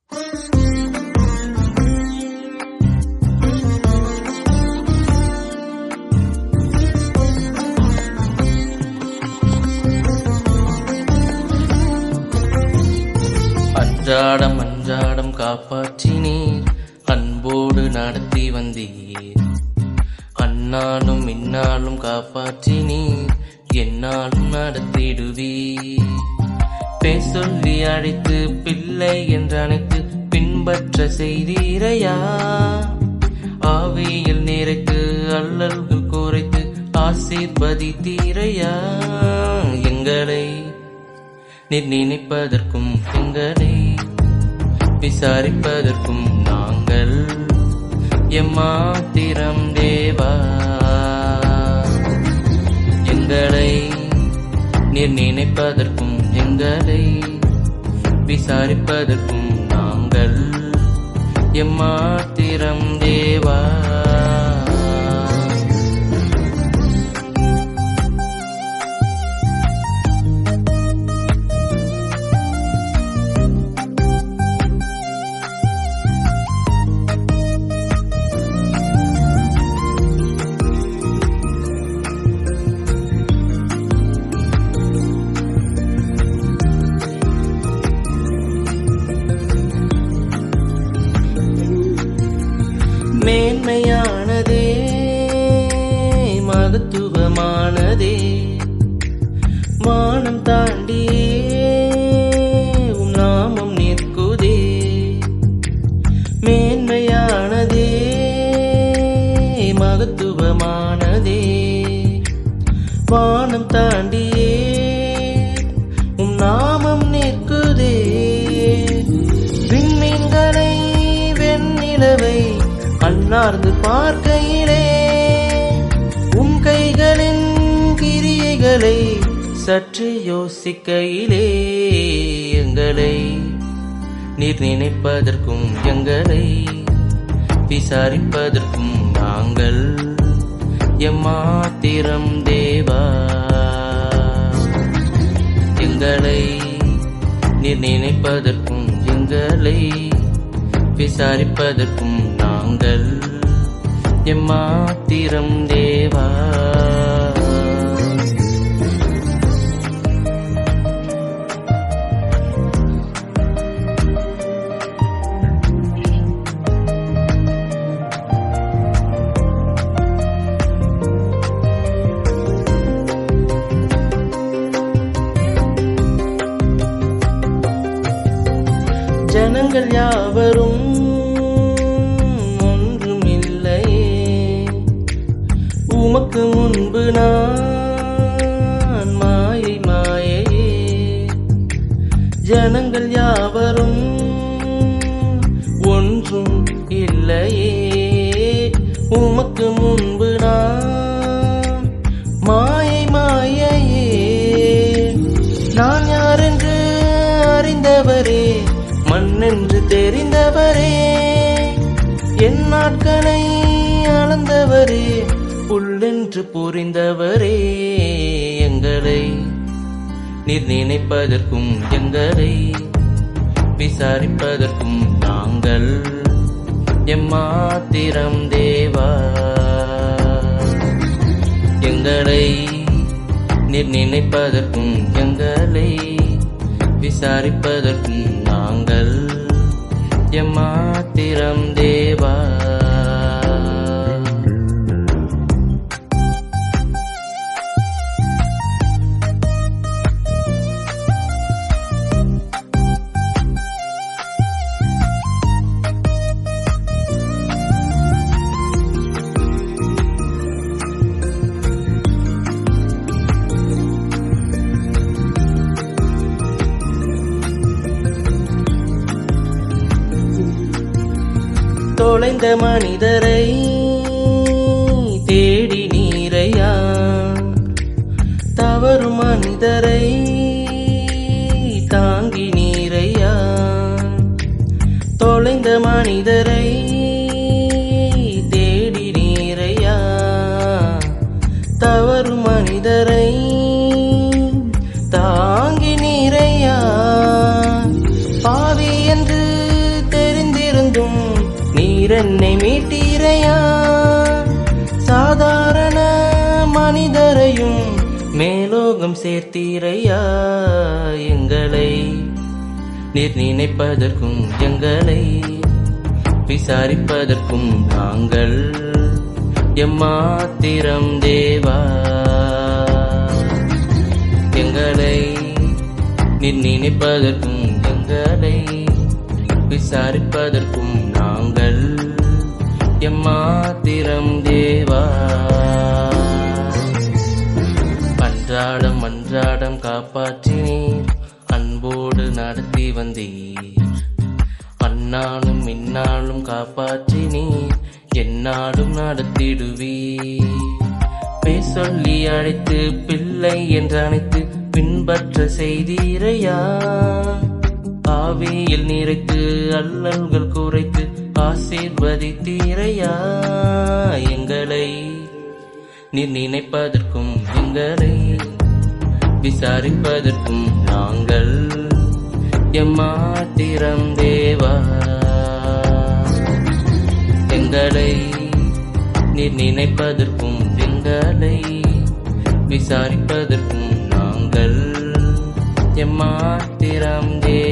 அன்றாடம் அன்றாடம் காப்பாற்றினீர், அன்போடு நடத்தி வந்தீர். அந்நாளும் இந்நாளும் காப்பாற்றினீர், எந்நாளும் நடத்திடுவீர். பேர் சொல்லி அழைத்து பிள்ளை என்று அழைத்து பின்பற்ற செய்தீரையா. ஆவியில் நிறைத்து அல்லல்கள் குறைத்து ஆசீர்வதித்தீரையா. எங்களை நீர் நினைப்பதற்கும் எங்களை விசாரிப்பதற்கும் நாங்கள் எம்மாத்திரம் தேவா. எங்களை நீர் நினைப்பதற்கும் எங்களை விசாரிப்பதற்கும் நாங்கள் எம்மாத்திரம் தேவா. மேன்மையானதே மகத்துவமானதே, வானம் தாண்டியே உம் நாமம் நிற்குதே. மேன்மையானதே மகத்துவமானதே, வானம் தாண்டியே உம் நாமம் நிற்குதே. விண்மீன்களை வெண்ணிலவை அன்னார்ந்து பார்க்கையிலே உம் கைகளின் கிரியைகளை சற்று யோசிக்கையிலே எங்களை நீர் நினைப்பதற்கும் எங்களை விசாரிப்பதற்கும் நாங்கள் எம்மாத்திரம் தேவா. எங்களை நீர் நினைப்பதற்கும் எங்களை விசாரிப்பதற்கும் நாங்கள் எம்மாத்திரம் தேவா. ஜனங்கள் யாவரும் உமக்கு முன்பு நான் மாயை மாயையே. ஜனங்கள் யாவரும் ஒன்றும் இல்லையே, உமக்கு முன்பு நான் மாயை மாயையே. நான் யாரென்று அறிந்தவரே, மண்ணென்று தெரிந்தவரே, என் நாட்களை அளந்தவரே, புல்லென்று புரிந்தவரே. எங்களை நீர் நினைப்பதற்கும் எங்களை விசாரிப்பதற்கும் நாங்கள் எம்மாத்திரம் தேவா. எங்களை நீர் நினைப்பதற்கும் எங்களை விசாரிப்பதற்கும் நாங்கள் எம்மாத்திரம் தேவா. தொலைந்த மனிதரை தேடி நீரையா, தவறும் மனிதரை தாங்கி நீரையா. தொலைந்த மனிதரை தேடி நீரையா, தவறும் மனிதரை தாங்கி நீரையா. பாவி என்று மேலோகம் சேர்த்தீரையா எங்களை, நீர் நினைப்பதற்கும் எங்களை விசாரிப்பதற்கும் நாங்கள் எம்மாத்திரம் தேவா. எங்களை நீர் நினைப்பதற்கும் எங்களை விசாரிப்பதற்கும் நாங்கள் எம்மாத்திரம் தேவா. அன்றாடம் அன்றாடம் காப்பாற்றினீர், அன்போடு நடத்தி வந்தீர். அந்நாளும் இந்நாளும் காப்பாற்றினீர், எந்நாளும் நடத்திடுவீர். பேர் சொல்லி அழைத்து பிள்ளை என்று அழைத்து பின்பற்ற செய்தீரையா. ஆவியில் நிறைத்து அல்லல்கள் குறைத்து ஆசீர்வதித்தீரையா. எங்களை நீர் நினைப்பதற்கும் எங்களை விசாரிப்பதற்கும் நாங்கள் எம்மாத்திரம் தேவா. எங்களை நீர் நினைப்பதற்கும் எங்களை விசாரிப்பதற்கும் நாங்கள் எம்மாத்திரம் தேவா.